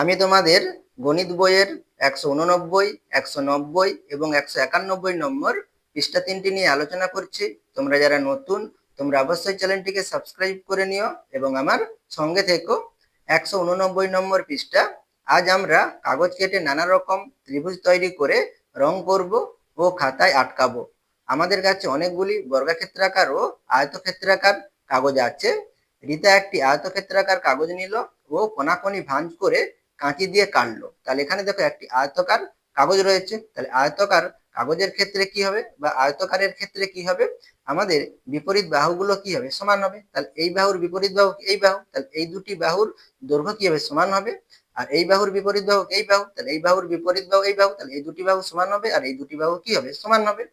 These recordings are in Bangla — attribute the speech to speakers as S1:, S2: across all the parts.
S1: আমি তোমাদের গণিত বইয়ের 189, 190 এবং 191 নম্বর পৃষ্ঠা 3টি নিয়ে আলোচনা করছি। তোমরা যারা নতুন তোমরা অবশ্যই চ্যানেলটিকে সাবস্ক্রাইব করে নিও এবং আমার সঙ্গে থেকো। 189 নম্বর পৃষ্ঠা। আজ আমরা কাগজ কেটে নানা রকম ত্রিভুজ তৈরি করে রং করব ও খাতায় আটকাবো। আমাদের কাছে অনেকগুলি বর্গক্ষেত্রাকার ও আয়তক্ষেত্রাকার কাগজ আছে। রিতা একটি আয়তক্ষেত্রাকার কাগজ নিল ও কোনাকুনি ভাঁজ করে কাঁচি দিয়ে কাটলো। তাহলে এখানে দেখো একটি আয়তকার কাগজ রয়েছে। তাহলে আয়তকার কাগজের ক্ষেত্রে কি হবে বা আয়তকারের ক্ষেত্রে কি হবে, আমাদের বিপরীত বাহুগুলো কি হবে, সমান হবে। তাহলে এই বাহুর বিপরীত বাহু এই বাহু, তাহলে এই দুটি বাহুর দৈর্ঘ্য কি হবে, সমান হবে। আর এই বাহুর বিপরীত বাহু এই বাহু, তাহলে এই বাহুর বিপরীত বাহু এই বাহু, তাহলে এই দুটি বাহু সমান হবে আর এই দুটি বাহু কি হবে, সমান হবে।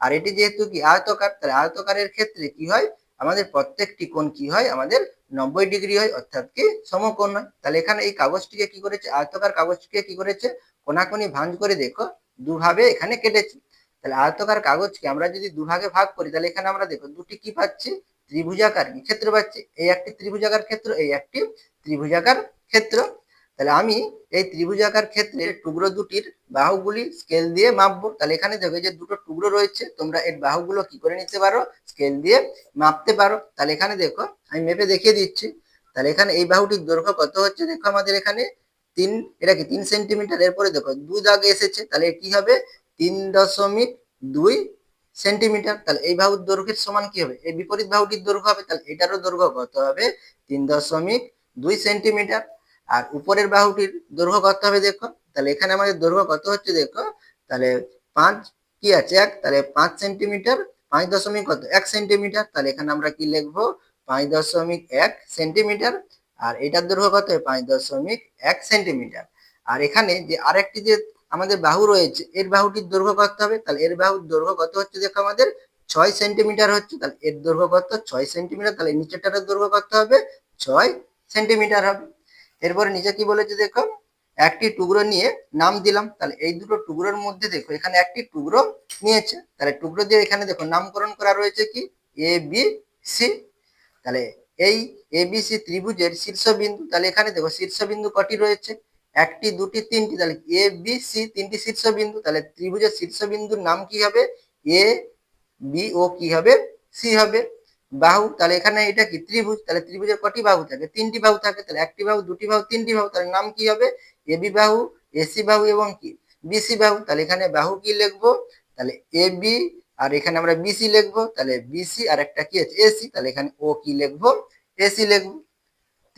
S1: আর এটি যেহেতু কি আয়তকার, তাহলে আয়তকারের ক্ষেত্রে কি হয়, আমাদের প্রত্যেকটি কোণ কি হয়, আমাদের 90 ডিগ্রি হয়, অর্থাৎ কি সমকোণ হয়। তাহলে এখানে এই কাগজটিকে কি করেছে, আয়তকার কাগজটিকে কি করেছে, কোনাকুনি ভাঁজ করে দেখো দুভাবে এখানে কেটেছে। তাহলে আয়তকার কাগজকে আমরা যদি দুভাগে ভাগ করি, তাহলে এখানে আমরা দেখো দুটি কি পাচ্ছি, ত্রিভুজাকার ক্ষেত্র পাচ্ছি। এই একটি ত্রিভুজাকার ক্ষেত্র, এই একটি ত্রিভুজাকার ক্ষেত্র। তাহলে আমি এই ত্রিভুজাকার ক্ষেত্রের টুকরো দুটির বাহুগুলি স্কেল দিয়ে মাপবো। তাহলে এখানে দেখো যে দুটো টুকরো রয়েছে, তোমরা এর বাহুগুলো কি করে নিতে পারো, স্কেল দিয়ে মাপতে পারো। তাহলে এখানে দেখো আমি মেপে দেখিয়ে দিচ্ছি। তাহলে এখানে এই বাহুটির দৈর্ঘ্য কত হচ্ছে, দেখো আমাদের এখানে 3, এটা কি 3 সেন্টিমিটার। এরপরে দেখো 2 দাগ এসেছে, তাহলে কি হবে 3.2 সেন্টিমিটার। তাহলে এই বাহুর দৈর্ঘ্যের সমান কি হবে, এই বিপরীত বাহুটির দৈর্ঘ্য হবে। তাহলে এটারও দৈর্ঘ্য কত হবে, 3.2 সেন্টিমিটার। আর উপরের বাহুটির দৈর্ঘ্য কত হবে দেখো, তাহলে এখানে আমাদের দৈর্ঘ্য কত হচ্ছে দেখো, তাহলে 5 কি আছে 1, তাহলে 5 সেন্টিমিটার, 5 দশমিক কত 1 সেন্টিমিটার। তাহলে এখানে আমরা কি লিখবো, 5.1 সেন্টিমিটার। আর এটার দৈর্ঘ্য কত, 5.1 সেন্টিমিটার। আর এখানে যে আরেকটি যে আমাদের বাহু রয়েছে, এর বাহুটির দৈর্ঘ্য কত হবে, তাহলে এর বাহুর দৈর্ঘ্য কত হচ্ছে দেখো আমাদের 6 সেন্টিমিটার হচ্ছে। তাহলে এর দৈর্ঘ্য কত, 6 সেন্টিমিটার। তাহলে নিচেরটার দৈর্ঘ্য কত হবে, 6 সেন্টিমিটার হবে। এরপরে নিচে কি বলেছে দেখো, একটি টুকরো নিয়ে নাম দিলাম। তাহলে এই দুটো টুকরোর মধ্যে দেখো এখানে একটি টুকরো নিয়েছে, তাহলে টুকরো দিয়ে এখানে দেখো নামকরণ করা রয়েছে কি, এ বি সি। তাহলে এই এবিসি ত্রিভুজের শীর্ষবিন্দু, তাহলে এখানে দেখো শীর্ষবিন্দু কটি রয়েছে, একটি, দুটি, তিনটি। তাহলে এ বি সি তিনটি শীর্ষবিন্দু। তাহলে ত্রিভুজের শীর্ষবিন্দুর নাম কি হবে, এ বি ও কি হবে, সি হবে। বাহু, তাহলে এখানে এটা কি ত্রিভুজ, তাহলে ত্রিভুজের কটি বাহু থাকে, 3টি বাহু থাকে। তাহলে একটি বাহু, দুটি বাহু, 3টি বাহু। তাহলে নাম কি হবে, এ বি বাহু, এসি বাহু এবং কি বিসি বাহু। তাহলে এখানে বাহু কি লিখবো, তাহলে এ বি, আর এখানে আমরা বিসি লিখবো। তাহলে বিসি আর একটা কি আছে এসি, তাহলে এখানে ও কি লিখবো, এসি লিখবো।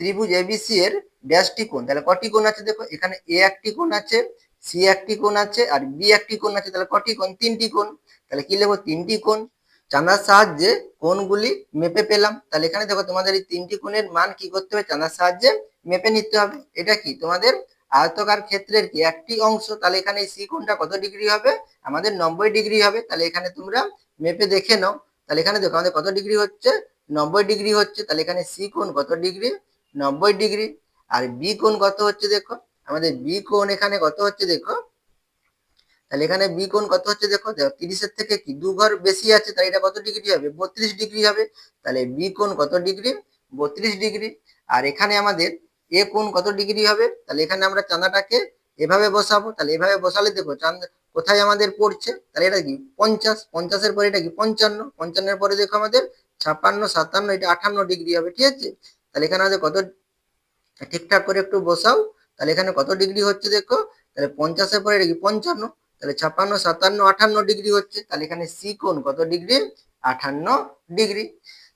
S1: ত্রিভুজ এবিসি এর ড্যাশটি কোণ, তাহলে কটি কোণ আছে দেখো, এখানে এ একটি কোণ আছে, সি একটি কোণ আছে আর বি একটি কোণ আছে। তাহলে কটি কোণ, 3টি কোণ। তাহলে কি লিখবো, 3টি কোণ। চাঁদার সাহায্যে কোণগুলি মেপে পেলাম। তাহলে এখানে দেখো তোমাদের এই 3টি কোণের মান কি করতে হবে, চাঁদার সাহায্যে মেপে নিতে হবে। এটা কি তোমাদের আয়তকার ক্ষেত্রের কি একটি অংশ। তাহলে এখানে সি কোণটা কত ডিগ্রি হবে, আমাদের 90 ডিগ্রি হবে। তাহলে এখানে তোমরা মেপে দেখে নাও। তাহলে এখানে দেখো আমাদের কত ডিগ্রি হচ্ছে, 90 ডিগ্রি হচ্ছে। তাহলে এখানে সি কোণ কত ডিগ্রি, 90 ডিগ্রি। আর বি কোণ কত হচ্ছে দেখো, আমাদের বি কোণ এখানে কত হচ্ছে দেখো, তাহলে এখানে বি কোণ কত হচ্ছে দেখো, 30-এর থেকে কি 2 ঘর বেশি আছে, তাই এটা কত ডিগ্রি হবে, 32 ডিগ্রি হবে। তাহলে বি কোণ কত ডিগ্রি, 32 ডিগ্রি। আর এখানে আমাদের এ কোণ কত ডিগ্রি হবে, তাহলে এখানে আমরা চাঁদাটাকে এভাবে বসাবো। তাহলে এভাবে বসালে দেখো চাঁদা কোথায় আমাদের পড়ছে, তাহলে এটা কি 50, 50-এর পরে এটা কি 55, 55-এর পরে দেখো আমাদের 56, 57, এটা 58 ডিগ্রি হবে, ঠিক আছে। তাহলে এখানে আমাদের কত, ঠিকঠাক করে একটু বসাও। তাহলে এখানে কত ডিগ্রি হচ্ছে দেখো, তাহলে 50-এর পরে এটা কি 55, তাহলে 56, 57, 58 ডিগ্রি হচ্ছে। তাহলে এখানে সি কোণ কত ডিগ্রি, 58 ডিগ্রি।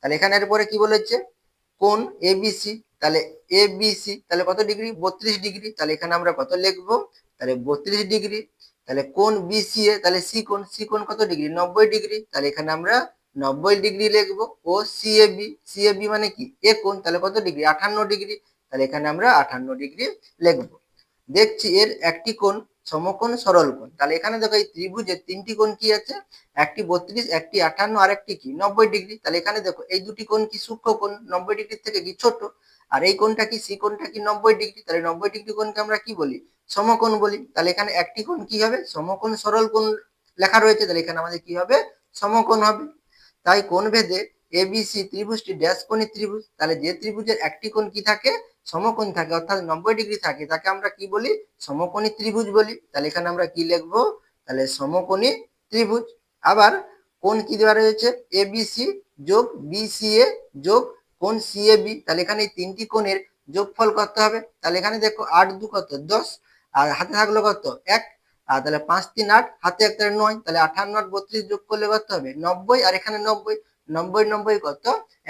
S1: তাহলে এখানে এরপরে কি বলেছে, কোণ এবিসি, তাহলে এবিসি তাহলে কত ডিগ্রি, 32 ডিগ্রি। তাহলে এখানে আমরা কত লিখবো, তাহলে 32 ডিগ্রি। তাহলে কোণ বিসিএ, তাহলে সি কোণ, সি কোণ কত ডিগ্রি, 90 ডিগ্রি। তাহলে এখানে আমরা 90 ডিগ্রি লিখবো। ও সিএবি, সিএবি মানে কি এ কোণ, তাহলে কত ডিগ্রি, 58 ডিগ্রি। তাহলে এখানে আমরা 58 ডিগ্রি লিখবো। দেখছি এর একটি কোণ সমকোণ সরল কোণ। তাহলে এখানে দেখো এই ত্রিভুজের 3টি কোণ কি আছে, একটি 32, একটি 58 আর একটি কি 90 ডিগ্রি। তাহলে এখানে দেখো এই দুটি কোণ কি সূক্ষ্ম কোণ, 90 ডিগ্রির থেকে কি ছোট। আর এই কোণটা কি, সি কোণটা কি 90 ডিগ্রি। তাহলে 90 ডিগ্রি কোণকে আমরা কি বলি, সমকোণ বলি। তাহলে এখানে একটি কোণ কি হবে, সমকোণ সরল কোণ লেখা রয়েছে। তাহলে এখানে আমাদের কি হবে, সমকোণ হবে। তাই কোণ ভেদে এবিসি ত্রিভুজটি ড্যাশ কোণী ত্রিভুজ। তাহলে যে ত্রিভুজের একটি কোণ কি থাকে, সমকোণ থাকে অর্থাৎ 90 ডিগ্রি থাকে তাকে আমরা কি বলি? সমকোণী ত্রিভুজ বলি। তাহলে এখানে আমরা কি লিখবো? তাহলে সমকোণী ত্রিভুজ। আবার কোণ কি দেওয়া রয়েছে? এবিসি যোগ বিসিএ যোগ কোণ সিএবি। তাহলে এখানে এই তিনটি কোণের যোগফল কত হবে? তাহলে এখানে দেখো 8 2 কত? 10, আর হাতে থাকলো কত? 1, আর তাহলে 5 3 8, হাতে একটা 9, তাহলে 58 আর 32 যোগ করলে কত হবে? 90, আর এখানে 90, 90 90 কত?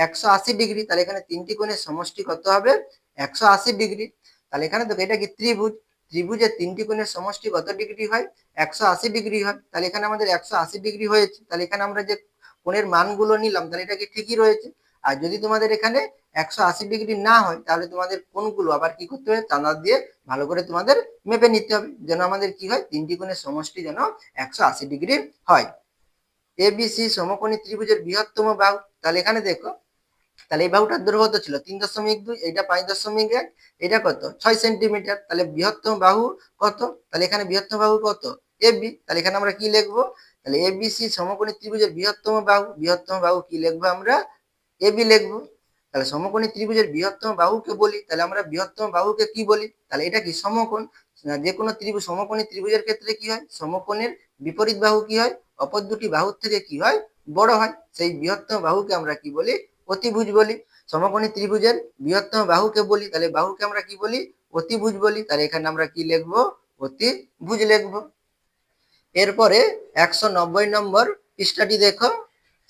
S1: 180 ডিগ্রি। তাহলে এখানে তিনটি কোণের সমষ্টি কত হবে? 180 ডিগ্রি। তাহলে এখানে দেখো এটা কি ত্রিভুজ, ত্রিভুজের তিনটি কোণের সমষ্টি কত ডিগ্রি হয়? 180 ডিগ্রি হয়। তাহলে এখানে আমাদের 180 ডিগ্রি হয়েছে। তাহলে এখানে আমরা যে কোণের মানগুলো নিলাম তাহলে এটা কি ঠিকই রয়েছে। আর যদি তোমাদের এখানে 180 ডিগ্রি না হয় তাহলে তোমাদের কোণগুলো আবার কি করতে হবে? চাঁদা দিয়ে ভালো করে তোমাদের মেপে নিতে হবে, যেন আমাদের কি হয়? তিনটি কোণের সমষ্টি যেন 180 ডিগ্রি হয়। এবিসি সমকোণী ত্রিভুজের বৃহত্তম বাহু। তাহলে এখানে দেখো, তাহলে এই বাহুটার দৈর্ঘ্য কত ছিল? 3.2, এইটা 5.1, এটা কত? 6 সেন্টিমিটার। তাহলে বৃহত্তম বাহু কত? তাহলে এখানে বৃহত্তম বাহু কত? এবি। তাহলে এখানে আমরা কি লিখবো? তাহলে এবিসি সমকোণী ত্রিভুজের বৃহত্তম বাহু, বৃহত্তম বাহু কি লিখবো আমরা? এবি লিখবো। তাহলে সমকোণী ত্রিভুজের বৃহত্তম বাহুকে বলি, তাহলে আমরা বৃহত্তম বাহুকে কি বলি? তাহলে এটা কি? সমকোণ। যে কোনো ত্রিভুজ, সমকোণী ত্রিভুজের ক্ষেত্রে কি হয়? সমকোণের বিপরীত বাহু কি হয়? অপর দুটি বাহুর থেকে কি হয়? বড় হয়। সেই বৃহত্তম বাহুকে আমরা কি বলি? অতিভুজ বলি। সমকোণী ত্রিভুজের বৃহত্তম বাহুকে বলি, তাহলে বাহুকে আমরা কি বলি? অতিভুজ বলি। তাহলে এখানে আমরা কি লিখবো? অতিভুজ লিখবো। এরপরে 190 নম্বর পৃষ্ঠাটি দেখো।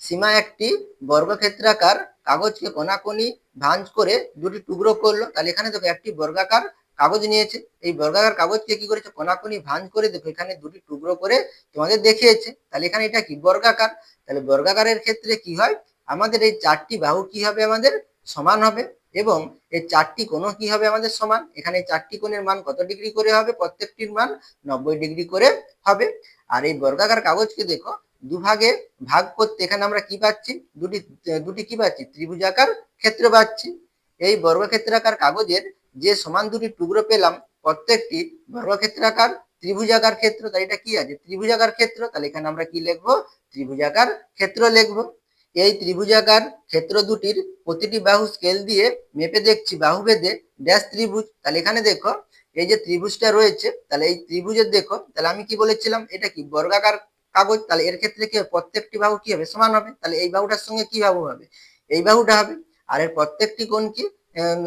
S1: সীমা একটি বর্গক্ষেত্রাকার কাগজকে কোনাকুনি ভাঁজ করে দুটি টুকরো করলো। তাহলে এখানে দেখো একটি বর্গাকার কাগজ নিয়েছে, এই বর্গাকার কাগজকে কি করেছে? কোনাকুনি ভাঁজ করে দেখো এখানে দুটি টুকরো করে তোমাদের দেখিয়েছে। তাহলে এখানে এটা কি? বর্গাকার। তাহলে বর্গাকারের ক্ষেত্রে কি হয়? আমাদের এই চারটি বাহু কি হবে? আমাদের সমান হবে, এবং এই চারটি কোণ কি হবে? আমাদের সমান। এখানে চারটি কোণের মান কত ডিগ্রি করে হবে? প্রত্যেকটির মান 90 ডিগ্রি করে হবে। আর এই বর্গাকার কাগজকে দেখো দুভাগে ভাগ করতে এখানে আমরা কি পাচ্ছি? দুটি দুটি কি পাচ্ছি? ত্রিভুজাকার ক্ষেত্র পাচ্ছি। এই বর্গক্ষেত্রাকার কাগজের যে সমান দুটি টুকরো পেলাম প্রত্যেকটি বর্গক্ষেত্রাকার ত্রিভুজাকার ক্ষেত্র। তাই এটা কি আছে? ত্রিভুজাকার ক্ষেত্র। তাহলে এখানে আমরা কি লিখবো? ত্রিভুজাকার ক্ষেত্র লিখবো। এই ত্রিভুজাকার ক্ষেত্র দুটির প্রতিটি বাহু স্কেল দিয়ে মেপে দেখছি বাহু ভেদে ড্যাশ ত্রিভুজ। তাহলে এখানে দেখো এই যে ত্রিভুজটা রয়েছে, তাহলে এই ত্রিভুজের দেখো, তাহলে আমি কি বলেছিলাম? এটা কি? বর্গাকার কাগজ। তাহলে এর ক্ষেত্রে কি হবে? প্রত্যেকটি বাহু কি হবে? সমান হবে। তাহলে এই বাহুটার সঙ্গে কি বাহু হবে? এই বাহুটা হবে। আর এর প্রত্যেকটি কোণ কি?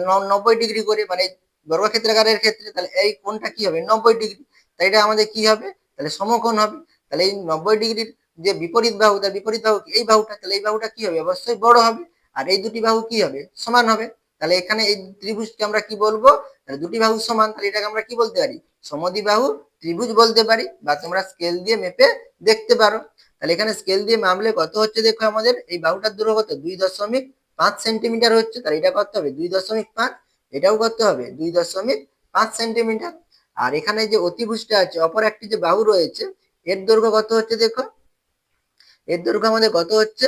S1: 90 ডিগ্রি করে, মানে বর্গক্ষেত্রাকারের ক্ষেত্রে তাহলে এই কোণটা কি হবে? 90 ডিগ্রি। তাই এটা আমাদের কি হবে? তাহলে সমকোণ হবে। তাহলে এই 90 ডিগ্রির যে বিপরীত বাহু, তার বিপরীত বাহু কি? এই বাহুটা। তাহলে এই বাহুটা কি হবে? অবশ্যই বড় হবে। আর এই দুটি বাহু কি হবে? সমান হবে। তাহলে এখানে এই ত্রিভুজকে আমরা কি বলবো? তাহলে দুটি বাহু সমান, তাহলে এটাকে আমরা কি বলতে পারি? সমদ্বিবাহু ত্রিভুজ বলতে পারি, বা তোমরা স্কেল দিয়ে মেপে দেখতে পারো। তাহলে এখানে স্কেল দিয়ে মাপলে কত হচ্ছে? দেখো আমাদের এই বাহুটার দৈর্ঘ্য কত? 2.5 সেন্টিমিটার হচ্ছে। তাহলে এটা কত হবে? 2.5, এটাও কত হবে? 2.5 সেন্টিমিটার। আর এখানে যে অতিভুজটা আছে, অপর একটি যে বাহু রয়েছে, এর দৈর্ঘ্য কত হচ্ছে? দেখো এর দৈর্ঘ্য আমাদের কত হচ্ছে?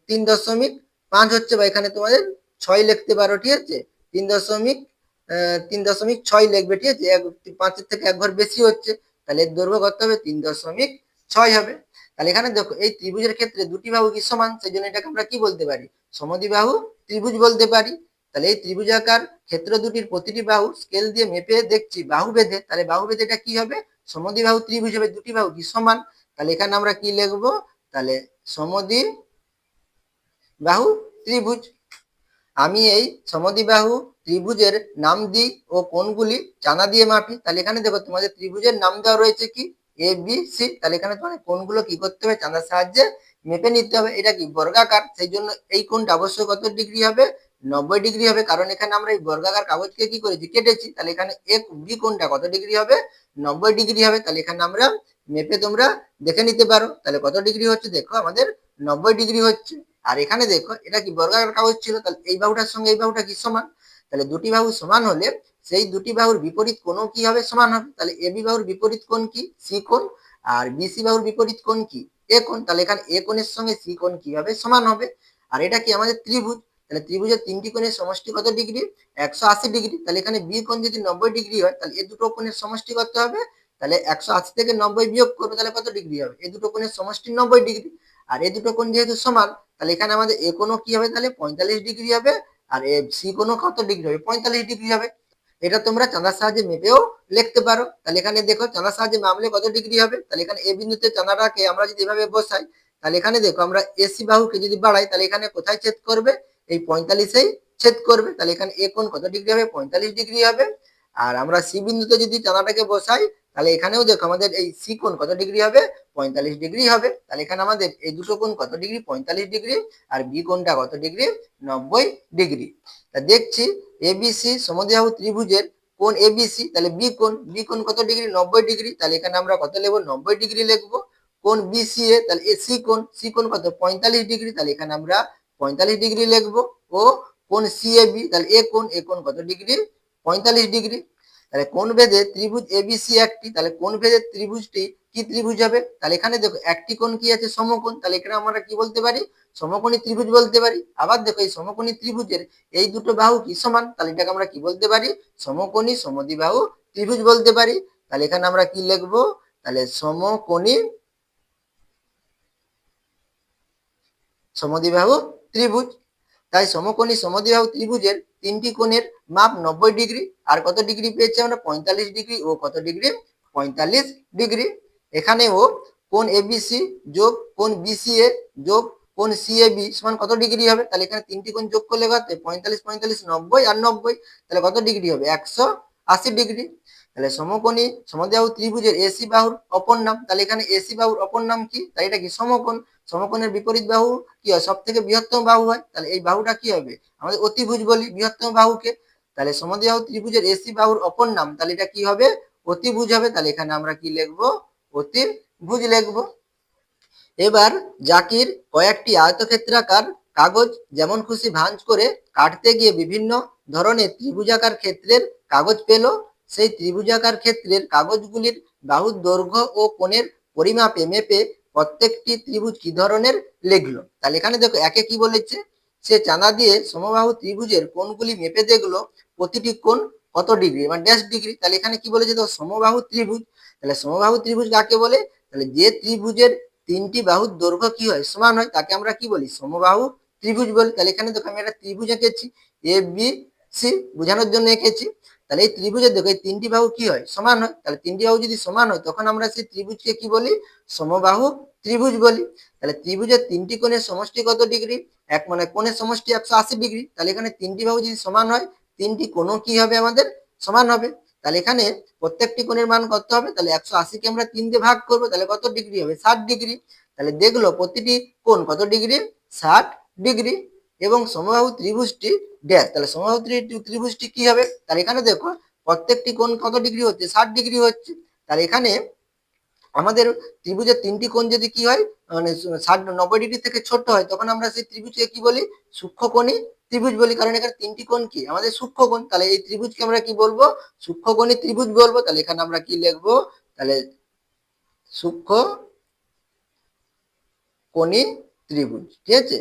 S1: 3.5 হচ্ছে, বা এখানে তোমাদের 6 লিখতে পারো, ঠিক আছে? 3.6 লিখবে, ঠিক আছে? 5-এর থেকে এক ঘর বেশি হচ্ছে, তাহলে এর দৈর্ঘ্য কত হবে? 3.6 হবে। তাহলে এখানে দেখো এই ত্রিভুজের ক্ষেত্রে দুটি বাহু কি সমান, সেই জন্য এটাকে আমরা কি বলতে পারি? সমদ্বিবাহু ত্রিভুজ বলতে পারি। তাহলে এই ত্রিভুজাকার ক্ষেত্র দুটির প্রতিটি বাহু স্কেল দিয়ে মেপে দেখছি বাহু ভেদে, তাহলে বাহু ভেদে এটা কি হবে? সমদ্বিবাহু ত্রিভুজ হবে, দুটি বাহু কি সমান। তাহলে এখানে আমরা কি লিখবো? তাহলে সমদ্বিবাহু ত্রিভুজ। আমি এই সমদ্বিবাহু ত্রিভুজের নাম দিই ও কোণগুলি চাঁদা দিয়ে মাপি। তাহলে এখানে দেখো তোমাদের ত্রিভুজের নাম দেওয়া রয়েছে কি? A B C. তাহলে এখানে তোমার কোণগুলো কি করতে হবে? চাঁদার সাহায্যে মেপে নিতে হবে। এটা কি? বর্গাকার, সেই জন্য এই কোণটা অবশ্যই কত ডিগ্রি হবে? 90 ডিগ্রি হবে, কারণ এখানে আমরা এই বর্গাকার কাগজকে কি করেছি? কেটেছি। তাহলে এখানে এ বি কোণটা কত ডিগ্রি হবে? 90 ডিগ্রি হবে। তাহলে এখানে আমরা মেপে তোমরা দেখে নিতে পারো। তাহলে কত ডিগ্রি হচ্ছে? দেখো আমাদের 90 ডিগ্রি হচ্ছে। আর এখানে দেখো এটা কি? বর্গাকার কাগজ ছিল, তাহলে এই বাহুটার সঙ্গে এই বাহুটা কি? সমান। তাহলে দুটি বাহু সমান হলে সেই দুটি বাহুর বিপরীত কোণও কি হবে? সমান হবে। তাহলে এবি বাহুর বিপরীত কোণ কি? সি কোণ। আর বিসি বাহুর বিপরীত কোণ কি? এ কোণ। তাহলে এখানে এ কোণের সঙ্গে সি কোণ কি হবে? সমান হবে। আর এটা কি? আমাদের ত্রিভুজ। তাহলে ত্রিভুজের তিনটি কোণের সমষ্টি কত ডিগ্রি? 180 ডিগ্রি। তাহলে এখানে বি কোণ যদি 90 ডিগ্রি হয়, তাহলে এই দুটো কোণের সমষ্টি কত হবে? তাহলে 180 থেকে 90 বিয়োগ করবে, তাহলে কত ডিগ্রি হবে? এই দুটো কোণের সমষ্টি 90 ডিগ্রি। আর এই দুটো কোণ যেহেতু সমান, তাহলে এখানে আমাদের এ কোণও কি হবে? তাহলে 45 ডিগ্রি হবে। আর সি কোণ কত ডিগ্রি হবে, 45 ডিগ্রি হবে। এটা তোমরা চাঁদার সাহায্যে মেপেও লিখতে পারো। তাহলে এখানে দেখো চাঁদার সাহায্যে মাপলে কত ডিগ্রি হবে। তাহলে এখানে এ বিন্দুতে চাঁদাটাকে আমরা যদি এভাবে বসাই, তাহলে এখানে দেখো আমরা এসি বাহুকে যদি বাড়াই, তাহলে এখানে কোথায় ছেদ করবে, এই 45-এই ছেদ করবে। তাহলে এখানে এ কোণ কত ডিগ্রি হবে, 45 ডিগ্রি হবে। আর আমরা সি বিন্দুতে যদি চাঁদাটাকে বসাই, তাহলে এখানেও দেখো আমাদের এই সি কোণ কত ডিগ্রি হবে, 45 ডিগ্রি হবে। তাহলে এখানে আমাদের এই দুটো কোণ কত ডিগ্রি, 45 ডিগ্রি, আর বি কোণটা কত ডিগ্রি, 90 ডিগ্রি। তা দেখছি এবিসি সমদ্বিবাহু ত্রিভুজের কোণ এবিসি, তাহলে বি কোণ কত ডিগ্রি, 90 ডিগ্রি। তাহলে এখানে আমরা কত লিখবো, 90 ডিগ্রি লিখবো। কোণ বিসিএ, তাহলে সি কোণ কত, 45 ডিগ্রি। তাহলে এখানে আমরা 45 ডিগ্রি লিখবো। ও কোণ সিএবি, তাহলে এ কোণ কত ডিগ্রি, 45 ডিগ্রি। তাহলে কোণ ভেদে ত্রিভুজ এবিসি একটি, তাহলে কোণ ভেদের ত্রিভুজটি কি ত্রিভুজ হবে, তাহলে এখানে দেখো একটি কোণ কি আছে, সমকোণ। তাহলে এখানে আমরা কি বলতে পারি, সমকোণী ত্রিভুজ বলতে পারি। আবার দেখো এই সমকোণী ত্রিভুজের এই দুটো বাহু কি সমান, তাহলে এটাকে আমরা কি বলতে পারি, সমকোণী সমদ্বিবাহু ত্রিভুজ বলতে পারি। তাহলে এখানে আমরা কি লিখবো, তাহলে সমকোণী সমদ্বিবাহু ত্রিভুজ। তাই সমকোণী সমদ্বিবাহু ত্রিভুজের তিনটি কোণের মাপ 90 ডিগ্রি। আর কত ডিগ্রি পেয়েছি আমরা, 45 ডিগ্রি ও কত ডিগ্রি, 45 ডিগ্রি। এখানেও কোণ এবিসি যোগ কোণ বিসিএ যোগ কোণ সিএবি সমান কত ডিগ্রি হবে, তাহলে এখানে তিনটি কোণ যোগ করলে কত, 45 45 90 আর 90, তাহলে কত ডিগ্রি হবে, 180 ডিগ্রি। তাহলে সমকোণী সমদ্বিবাহু ত্রিভুজের এসি বাহুর অপর নাম, তাহলে এখানে এসি বাহুর অপর নাম কি, তাই এটা কি সমকোণ। সমকোণের বিপরীত বাহু কি হয়, সব থেকে বৃহত্তম বাহু হয়। তাহলে এই বাহুটা কি হবে, আমাদের অতিভুজ বলি বৃহত্তম বাহুকে। তাহলে সমদ্বিবাহু ত্রিভুজের এসি বাহুর অপর নাম, তাহলে এটা কি হবে, অতিভুজ হবে। তাহলে এখানে আমরা কি লিখবো, অতিভুজ লিখবো। এবার জাকির কয়েকটি আয়তক্ষেত্রাকার কাগজ যেমন খুশি ভাঁজ করে কাটতে গিয়ে বিভিন্ন ধরনের ত্রিভুজাকার ক্ষেত্রের কাগজ পেল। সেই ত্রিভুজাকার ক্ষেত্রের কাগজগুলির বাহুর দৈর্ঘ্য ও কোণের পরিমাপে মেপে প্রত্যেকটি ত্রিভুজ কি ধরনের লিখলো। তাহলে এখানে দেখো একে কি বলেছে, সে চাঁদা দিয়ে সমবাহু ত্রিভুজের কোণগুলি মেপে দেখলো প্রতিটি কোণ কত ডিগ্রি, মানে ড্যাশ ডিগ্রি। তাহলে এখানে কি বলেছে, তো সমবাহু ত্রিভুজ। তাহলে সমবাহু ত্রিভুজ কাকে বলে, তাহলে যে ত্রিভুজের তিনটি বাহুর দৈর্ঘ্য কি হয়, সমান হয়, তাকে আমরা কি বলি, সমবাহু ত্রিভুজ বলি। তাহলে এখানে দেখো আমি একটা ত্রিভুজ এঁকেছি, এ বি সি বোঝানোর জন্য এঁকেছি। তাহলে এই ত্রিভুজের দেখো এই তিনটি বাহু কি হয়, সমান হয়। তাহলে তিনটি বাহু যদি সমান হয়, তখন আমরা সেই ত্রিভুজকে কি বলি, সমবাহু ত্রিভুজ বলি। তাহলে ত্রিভুজের তিনটি কোণের সমষ্টি কত ডিগ্রি, এক মানে কোণের সমষ্টি 180 ডিগ্রি। তাহলে এখানে তিনটি বাহু যদি সমান হয়, তিনটি কোণও কি হবে, আমাদের সমান হবে। তাহলে এখানে প্রত্যেকটি কোণের মান কত হবে, তাহলে 180 কে আমরা 3 দিয়ে ভাগ করবো, তাহলে কত ডিগ্রি হবে, 60 ডিগ্রি। তাহলে দেখলো প্রতিটি কোণ কত ডিগ্রি, 60 ডিগ্রি। এবং সমবাহু ত্রিভুজটি ড্যাশ, তাহলে সমবাহু ত্রিভুজটি কি হবে, তাহলে এখানে দেখো প্রত্যেকটি কোণ কত ডিগ্রি হচ্ছে, 60 ডিগ্রি হচ্ছে। তাহলে এখানে আমাদের ত্রিভুজের তিনটি কোণ যদি কি হয়, মানে 90 ডিগ্রি থেকে ছোট হয়, তখন আমরা সেই ত্রিভুজকে কি বলি, সূক্ষ্মকোণী ত্রিভুজ বলি। কারণ এখানে তিনটি কোণ কি আমাদের সূক্ষ্মকোণ, তাহলে এই ত্রিভুজকে আমরা কি বলবো, সূক্ষ্মকোণী ত্রিভুজ বলবো। তাহলে এখানে আমরা কি লিখবো, তাহলে সূক্ষ্মকোণী ত্রিভুজ, ঠিক আছে।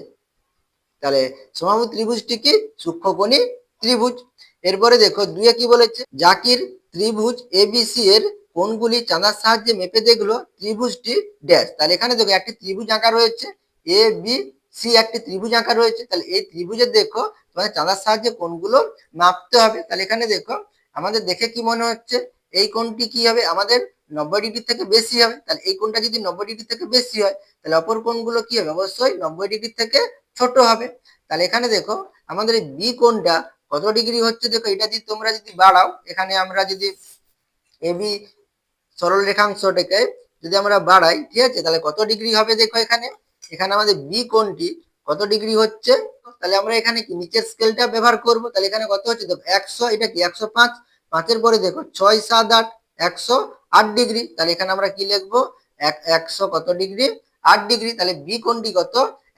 S1: তাহলে সমবাহু ত্রিভুজটি কি, সূক্ষ্মকোণী ত্রিভুজ। এরপরে দেখো দুইয়ে কি বলেছে, জাকির ত্রিভুজ এবিসি এর কোণগুলি চাঁদার সাহায্যে মেপে দেখলো ত্রিভুজটি ড্যাশ। তাহলে এখানে দেখো একটি ত্রিভুজ আঁকা রয়েছে, এ বি সি একটি ত্রিভুজ আঁকা রয়েছে। তাহলে এই ত্রিভুজের দেখো তোমাদের চাঁদার সাহায্যে কোণগুলো মাপতে হবে। তাহলে এখানে দেখো আমাদের দেখে কি মনে হচ্ছে, এই কোণটি কি হবে, আমাদের 90 ডিগ্রি থেকে বেশি হবে। তাহলে এই কোণটা যদি 90 ডিগ্রি থেকে বেশি হয়, তাহলে অপর কোণগুলো কি হবে, অবশ্যই 90 ডিগ্রি থেকে ছোট হবে। তাহলে এখানে দেখো আমাদের এই বি কোণটা কত ডিগ্রি হচ্ছে, দেখো এটা যদি তোমরা যদি বাড়াও, এখানে আমরা যদি এবি সরল রেখাংশটাকে যদি আমরা বাড়াই, ঠিক আছে, তাহলে কত ডিগ্রি হবে, দেখো এখানে এখানে আমাদের বি কোণটি কত ডিগ্রি হচ্ছে। তাহলে আমরা এখানে কি নিচের স্কেলটা ব্যবহার করব। তাহলে এখানে কত হচ্ছে, দেখো 100, এটা কি 105, 5-এর পরে দেখো 6 7 8, 108 ডিগ্রি। তাহলে এখানে আমরা কি লিখবো, 100 কত ডিগ্রি, 8 ডিগ্রি। তাহলে বি কোণটি কত,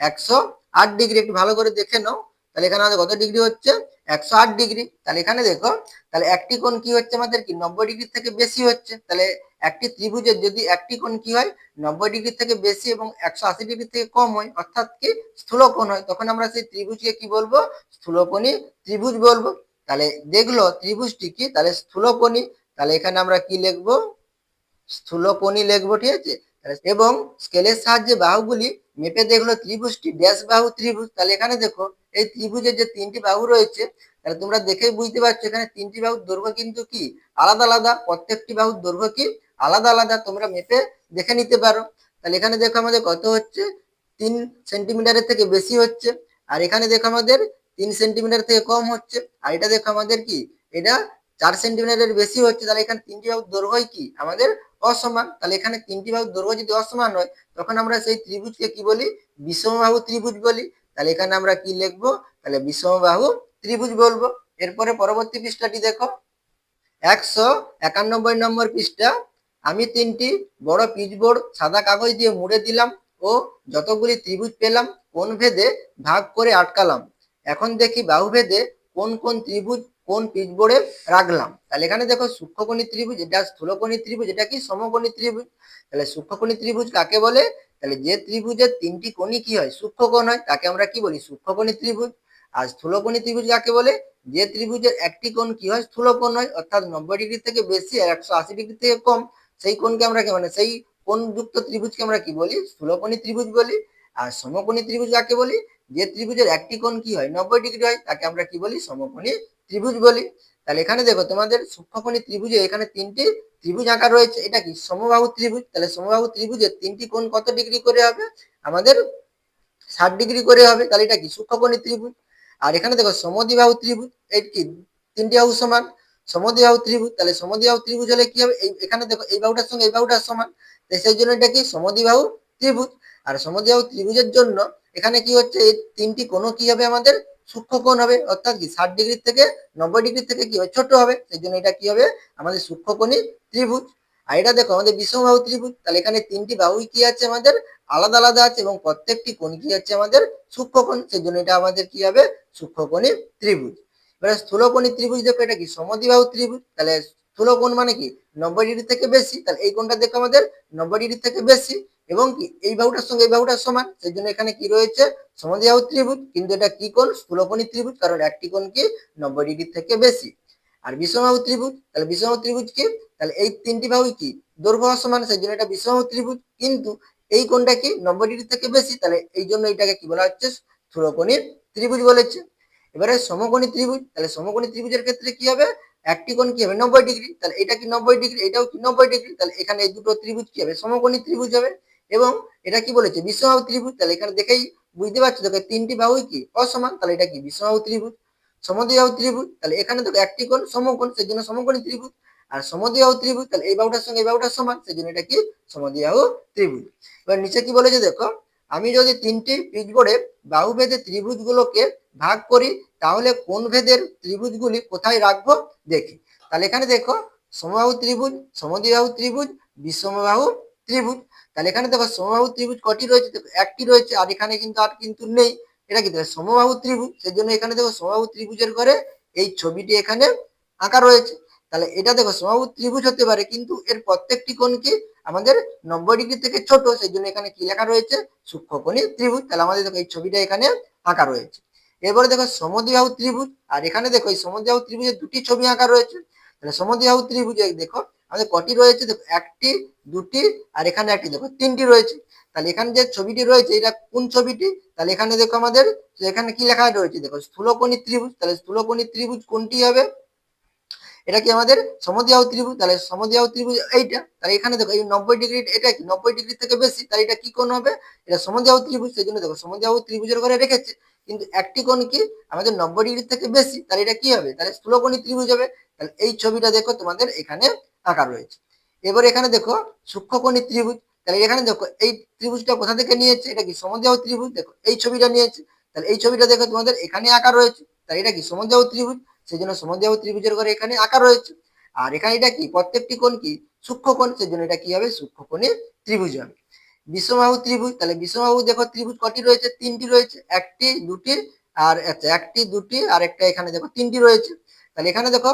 S1: 108 ডিগ্রি। একটু ভালো করে দেখে নাও। তাহলে এখানে আমাদের কত ডিগ্রি হচ্ছে, 108 ডিগ্রি। তাহলে এখানে দেখো তাহলে একটি কোণ কি হচ্ছে, আমাদের কি 90 ডিগ্রি থেকে বেশি হচ্ছে। তাহলে একটি ত্রিভুজের যদি একটি কোণ কি হয়, 90 ডিগ্রি থেকে বেশি এবং 180 ডিগ্রি থেকে কম হয়, অর্থাৎ কি স্থূলকোণ হয়, তখন আমরা সেই ত্রিভুজকে কি বলবো, স্থূলকোণী ত্রিভুজ বলবো। তাহলে দেখলো ত্রিভুজটি কি, তাহলে স্থূলকোণী। তাহলে এখানে আমরা কি লিখবো, স্থূলকোণী লিখবো, ঠিক আছে। এবং স্কেলের সাহায্যে বাহুগুলি মেপে দেখলো ত্রিভুজটি ড্যাশ বাহু ত্রিভুজ। তাহলে এখানে দেখো এই ত্রিভুজের যে তিনটি বাহু রয়েছে, তাহলে তোমরা দেখেই বুঝতে পারছো এখানে তিনটি বাহুর দৈর্ঘ্য কিন্তু কি আলাদা আলাদা, প্রত্যেকটি বাহুর দৈর্ঘ্য কি আলাদা আলাদা, তোমরা মেপে দেখে নিতে পারো। তাহলে এখানে দেখো আমাদের কত হচ্ছে, 3 সেন্টিমিটারের থেকে বেশি হচ্ছে, আর এখানে দেখো আমাদের 3 সেন্টিমিটার থেকে কম হচ্ছে, আর এটা দেখো আমাদের কি এটা 4 সেন্টিমিটারের বেশি হচ্ছে। তাহলে এখানে তিনটি বাহুর দৈর্ঘ্যই কি আমাদের অসমান। তাহলে এখানে তিনটি বাহুর দৈর্ঘ্য যদি অসমান হয় তখন আমরা সেই ত্রিভুজকে কি বলি, বিষমবাহু ত্রিভুজ বলি। তাহলে এখানে আমরা কি লিখবো, তাহলে বিষমবাহু ত্রিভুজ বলবো। এরপরে পরবর্তী পৃষ্ঠাটি দেখো, 191 নম্বর পৃষ্ঠা। আমি তিনটি বড় পিচবোর্ড সাদা কাগজ দিয়ে মুড়ে দিলাম ও যতগুলি ত্রিভুজ পেলাম কোণ ভেদে ভাগ করে আটকালাম। এখন দেখি বাহু ভেদে কোন কোন ত্রিভুজ কোন পিচবোর্ডে রাখলাম। তাহলে এখানে দেখো সূক্ষ্মকোণী ত্রিভুজ, এটা স্থূলকোণী ত্রিভুজ, এটা কি সমকোণী ত্রিভুজ। তাহলে সূক্ষ্মকোণী ত্রিভুজ কাকে বলে, তাহলে যে ত্রিভুজের তিনটি কোণই কি হয় সূক্ষ্মকোণ হয় তাকে আমরা কি বলি সূক্ষ্মকোণী ত্রিভুজ। আর স্থূলকোণী ত্রিভুজ কাকে বলে, যে ত্রিভুজের একটি কোণ কি হয় স্থূলকোণ হয়, অর্থাৎ 90 ডিগ্রি থেকে বেশি আর 180 ডিগ্রি থেকে কম, সেই কোণকে আমরা কি মানে সেই কোণযুক্ত ত্রিভুজকে আমরা কি বলি স্থূলকোণী ত্রিভুজ বলি। আর সমকোণী ত্রিভুজ কাকে বলি, যে ত্রিভুজের একটি কোণ কি হয় 90 ডিগ্রি হয় তাকে আমরা কি বলি সমকোণী ত্রিভুজ বলি। তাহলে এখানে দেখো তোমাদের সূক্ষ্মকোণী ত্রিভুজে এখানে তিনটি ত্রিভুজ আঁকা রয়েছে, এটা কি সমবাহু ত্রিভুজ। তাহলে সমবাহু ত্রিভুজের তিনটি কোণ কত ডিগ্রি করে হবে, আমাদের 60 ডিগ্রি করে হবে। তাহলে এটা কি সূক্ষ্মকোণী ত্রিভুজ। আর এখানে দেখো সমদ্বিবাহু ত্রিভুজ, এই কি তিনটি বাহু সমান, সমদ্বিবাহু ত্রিভুজ। তাহলে সমদ্বিবাহু ত্রিভুজ হলে কি হবে, এই এখানে দেখো এই বাহুটার সঙ্গে এই বাহুটার সমান, তাই সেই জন্য এটা কি সমদ্বিবাহু ত্রিভুজ। আর সমদ্বিবাহু ত্রিভুজের জন্য এখানে কি হচ্ছে এই তিনটি কোণ কি হবে আমাদের সূক্ষ্মকোণ হবে, অর্থাৎ কি 60 ডিগ্রি থেকে 90 ডিগ্রি থেকে কি হবে ছোট হবে, সেই জন্য এটা কি হবে আমাদের সূক্ষ্মকোণী ত্রিভুজ। আর এটা দেখো আমাদের বিষমবাহু ত্রিভুজ। তাহলে এখানে তিনটি বাহুই কি আছে আমাদের আলাদা আলাদা আছে এবং প্রত্যেকটি কোণ কি আছে আমাদের সূক্ষ্মকোণ, সেই জন্য এটা আমাদের কি হবে সূক্ষ্মকোণী ত্রিভুজ। এবারে স্থূলকোণী ত্রিভুজ দেখো, এটা কি সমদ্বিবাহু ত্রিভুজ। তাহলে স্থূলকোণ মানে কি 90 ডিগ্রি থেকে বেশি, তাহলে এই কোণটা দেখো আমাদের 90 ডিগ্রি থেকে বেশি এবং কি এই বাহুটার সঙ্গে এই বাহুটার সমান, সেই জন্য এখানে কি রয়েছে সমদ্বিবাহু ত্রিভুজ। কিন্তু এটা কি কোণ স্থূলকোণী ত্রিভুজ, কারণ একটি কোণ কি 90 ডিগ্রি থেকে বেশি। আর বিষমবাহু ত্রিভুজ, তাহলে বিষমবাহু ত্রিভুজ কি, তাহলে এই তিনটি বাহুই কি দৈর্ঘ্য সমান, সেই জন্য এটা বিষমবাহু ত্রিভুজ। কিন্তু এই কোণটা কি 90 ডিগ্রি থেকে বেশি, তাহলে এই জন্য এটাকে কি বলা হচ্ছে স্থূলকোণী ত্রিভুজ বলেছে। এবারে সমকোণী ত্রিভুজ, তাহলে সমকোণী ত্রিভুজের ক্ষেত্রে কি হবে একটি কোণ কি হবে 90 ডিগ্রি, তাহলে এটা কি 90 ডিগ্রি, এটাও কি 90 ডিগ্রি, তাহলে এখানে এই দুটো ত্রিভুজ কি হবে সমকোণী ত্রিভুজ হবে। এবং এটা কি বলেছে বিষমবাহু ত্রিভুজ, তাহলে এখানে দেখেই বুঝতে পারছো দেখো তিনটি বাহুই কি অসমান, তাহলে এটা কি বিষমবাহু ত্রিভুজ। সমদ্বিবাহু ত্রিভুজ, তাহলে এখানে দেখো একটি কোণ সমকোণ, সেই জন্য সমকোণী ত্রিভুজ। আর সমদ্বিবাহু ত্রিভুজ, তাহলে এই বাহুটার সঙ্গে এই বাহুটার সমান, সেই জন্য এটা কি সমদ্বিবাহু ত্রিভুজ। এবার নিচে কি বলেছে দেখো, আমি যদি তিনটি পিচবোর্ডে বাহুভেদে ত্রিভুজগুলোকে ভাগ করি তাহলে কোন ভেদের ত্রিভুজগুলি কোথায় রাখবো দেখি। তাহলে এখানে দেখো সমবাহু ত্রিভুজ, সমদ্বিবাহু ত্রিভুজ, বিষমবাহু ত্রিভুজ। তাহলে এখানে দেখো সমবাহু ত্রিভুজ কটি রয়েছে, দেখো একটি রয়েছে, আর এখানে কিন্তু আর কিন্তু নেই, এটা কি দেখো সমবাহু ত্রিভুজ, সেই জন্য এখানে দেখো সমবাহু ত্রিভুজের ঘরে এই ছবিটি এখানে আঁকা রয়েছে। তাহলে এটা দেখো সমবাহু ত্রিভুজ হতে পারে কিন্তু এর প্রত্যেকটি কোণ কি আমাদের 90 ডিগ্রি থেকে ছোট, সেই জন্য এখানে কি লেখা রয়েছে সূক্ষ্মকোণী ত্রিভুজ। তাহলে আমাদের দেখো এই ছবিটা এখানে আঁকা রয়েছে। এরপরে দেখো সমদ্বিবাহু ত্রিভুজ, আর এখানে দেখো এই সমদ্বিবাহু ত্রিভুজের দুটি ছবি আঁকা রয়েছে। তাহলে সমদ্বিবাহু ত্রিভুজে দেখো আমাদের কটি রয়েছে, দেখো একটি দুটি আর এখানে একটি দেখো তিনটি রয়েছে। তাহলে এখানে যে ছবিটি রয়েছে এটা কোন ছবিটি, তাহলে এখানে দেখো আমাদের এখানে কি লেখা রয়েছে দেখো স্থূলকোণী ত্রিভুজ। তাহলে স্থূলকোণী ত্রিভুজ কোনটি হবে, এটা কি আমাদের সমদ্বিবাহু ত্রিভুজ। তাহলে সমদ্বিবাহু ত্রিভুজ এইটা, তাহলে এখানে দেখো এই 90 ডিগ্রি, এটা কি 90 ডিগ্রি থেকে বেশি, তাহলে এটা কি কোণ হবে, এটা সমদ্বিবাহু ত্রিভুজ, সেই জন্য দেখো সমদ্বিবাহু ত্রিভুজের ঘরে রেখেছে। কিন্তু একটি কোণ কি আমাদের 90 ডিগ্রি থেকে বেশি, তাহলে এটা কি হবে তাহলে স্থূলকোণী ত্রিভুজ হবে। তাহলে এই ছবিটা দেখো তোমাদের এখানে আঁকা রয়েছে। এবার এখানে দেখো সূক্ষ্মকোণী ত্রিভুজ, তাহলে এখানে দেখো এই ত্রিভুজটা কোথা থেকে নিয়েছে, এটা কি সমদ্বিবাহু ত্রিভুজ, দেখো এই ছবিটা নিয়েছে। তাহলে এই ছবিটা দেখো তোমাদের এখানে আঁকা রয়েছে, তাহলে এটা কি সমদ্বিবাহু ত্রিভুজ, সেই জন্য সমদ্বিবাহু ত্রিভুজের ঘরে এখানে আঁকা রয়েছে। আর এখানে এটা কি প্রত্যেকটি কোণ কি সূক্ষ্মকোণ, সেই জন্য এটা কি হবে সূক্ষ্মকোণী ত্রিভুজ হবে। বিষমবাহু ত্রিভুজ, তাহলে বিষমবাহু দেখো ত্রিভুজ কটি রয়েছে, তিনটি রয়েছে, একটি দুটি আর আচ্ছা একটি দুটি আর একটা এখানে দেখো তিনটি রয়েছে। তাহলে এখানে দেখো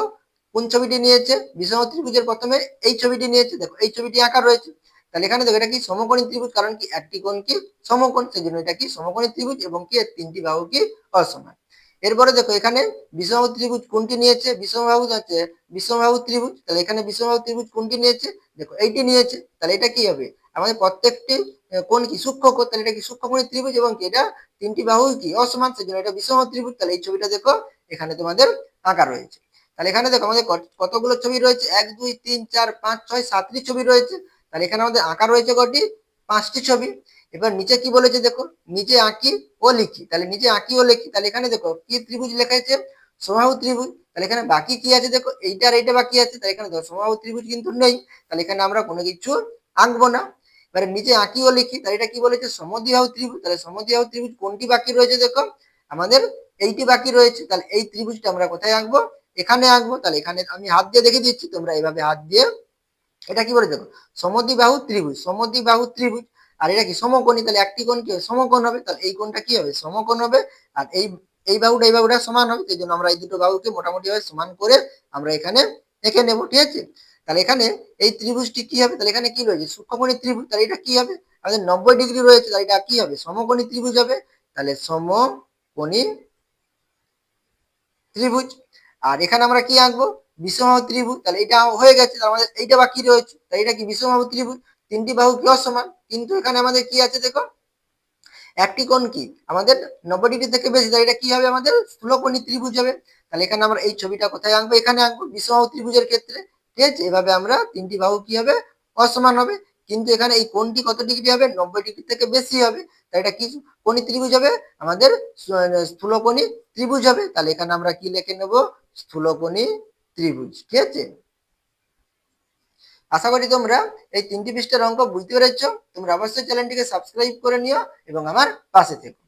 S1: কোন ছবিটি নিয়েছে বিষমবাহু ত্রিভুজের প্রথমে এই ছবিটি নিয়েছে, দেখো এই ছবিটি আঁকা রয়েছে। তাহলে এখানে দেখো এটা কি সমকোণী ত্রিভুজ, কারণ কি একটি কোণ কি সমকোণ, সেই জন্য এটা কি সমকোণী ত্রিভুজ এবং কি এর তিনটি বাহু কি অসমান। এরপরে দেখো এখানে বিষমবাহু ত্রিভুজ কোনটি নিয়েছে, বিষমবাহু হচ্ছে বিষমবাহু ত্রিভুজ, তাহলে এখানে বিষমবাহু ত্রিভুজ কোনটি নিয়েছে, দেখো এইটি নিয়েছে, তাহলে এটা কি হবে, আমাদের প্রত্যেকটি কোণ কি সূক্ষ্মকোণ, তাহলে এটা কি সূক্ষ্মকোণের ত্রিভুজ এবং কি এটা তিনটি বাহু কি অসমান, সেজন্য এটা বিষমবাহু ত্রিভুজ। তাহলে এই ছবিটা দেখো এখানে তোমাদের আঁকা রয়েছে। তাহলে এখানে দেখো আমাদের কতগুলো ছবি রয়েছে, 1 2 3 4 5 6 7টি ছবি রয়েছে। তাহলে এখানে আমাদের আঁকা রয়েছে কটি, 5টি ছবি। এবার নিচে কি বলেছে দেখো, নিচে আঁকি ও লিখি, তাহলে নিচে আঁকি ও লিখি, তাহলে এখানে দেখো কি ত্রিভুজ লেখা আছে, সমবাহু ত্রিভুজ। তাহলে এখানে বাকি কি আছে দেখো, এইটা আর এইটা বাকি আছে, তাহলে এখানে দেখো সমবাহু ত্রিভুজ কিন্তু নেই, তাহলে এখানে আমরা কোনো কিছু আঁকবো না। এবারে নিচে আঁকি ও লিখি, তাহলে এটা কি বলেছে, সমদ্বিবাহু ত্রিভুজ। তাহলে সমদ্বিবাহু ত্রিভুজ কোনটি বাকি রয়েছে দেখো, আমাদের এইটি বাকি রয়েছে। তাহলে এই ত্রিভুজটা আমরা কোথায় আঁকবো, এখানে আঁকবো। তাহলে এখানে আমি হাত দিয়ে দেখে দিচ্ছি, তোমরা এইভাবে হাত দিয়ে, এটা কি বলে দেখো, সমদ্বিবাহু ত্রিভুজ, সমদ্বিবাহু ত্রিভুজ। আর এটা কি সমকোণী, তাহলে একটি কোণ কি হবে, সমকোণ হবে, তাহলে এই কোণটা কি হবে, সমকোণ হবে। আর এই বাহুটা সমান হবে, সেই জন্য আমরা এই দুটো বাহুকে মোটামুটি ভাবে সমান করে আমরা এখানে এঁকে নেবো, ঠিক আছে। তাহলে এখানে এই ত্রিভুজটি কি হবে, তাহলে এখানে কি রয়েছে, সূক্ষ্মকোণী ত্রিভুজ, তাহলে এটা কি হবে, আমাদের 90 ডিগ্রি রয়েছে, তাহলে এটা কি হবে, সমকোণী ত্রিভুজ হবে। তাহলে সমকোণী ত্রিভুজ। আর এখানে আমরা কি আঁকবো, বিষমবাহু ত্রিভুজ, তাহলে এটা হয়ে গেছে, আমাদের এইটা বাকি রয়েছে, তাই এটা কি বিষমবাহু ত্রিভুজ, তিনটি বাহু কি অসমান, কিন্তু এখানে আমাদের কি আছে দেখো, একটি কোণ কি আমাদের 90 ডিগ্রি থেকে বেশি, তাই এটা কি হবে, আমাদের স্থূলকোণী ত্রিভুজ হবে। তাহলে এখানে আমরা এই ছবিটা কোথায় আঁকবো, এখানে আঁকবো বিষমবাহু ত্রিভুজের ক্ষেত্রে, ঠিক আছে। এভাবে আমরা তিনটি বাহু কি হবে, অসমান হবে, কিন্তু এখানে এই কোণটি কত ডিগ্রি হবে, 90 ডিগ্রি থেকে বেশি হবে, তাই এটা কি কোণী ত্রিভুজ হবে, আমাদের স্থূলকোণী ত্রিভুজ হবে। তাহলে এখানে আমরা কি লিখে নেব, স্থূলকোণী ত্রিভুজ, ঠিক আছে। আশা করি তোমরা এই 3টি পৃষ্ঠার অঙ্ক বুঝতে পেরেছো। তোমরা অবশ্যই চ্যানেলটিকে সাবস্ক্রাইব করে নিও এবং আমার পাশে থেকো।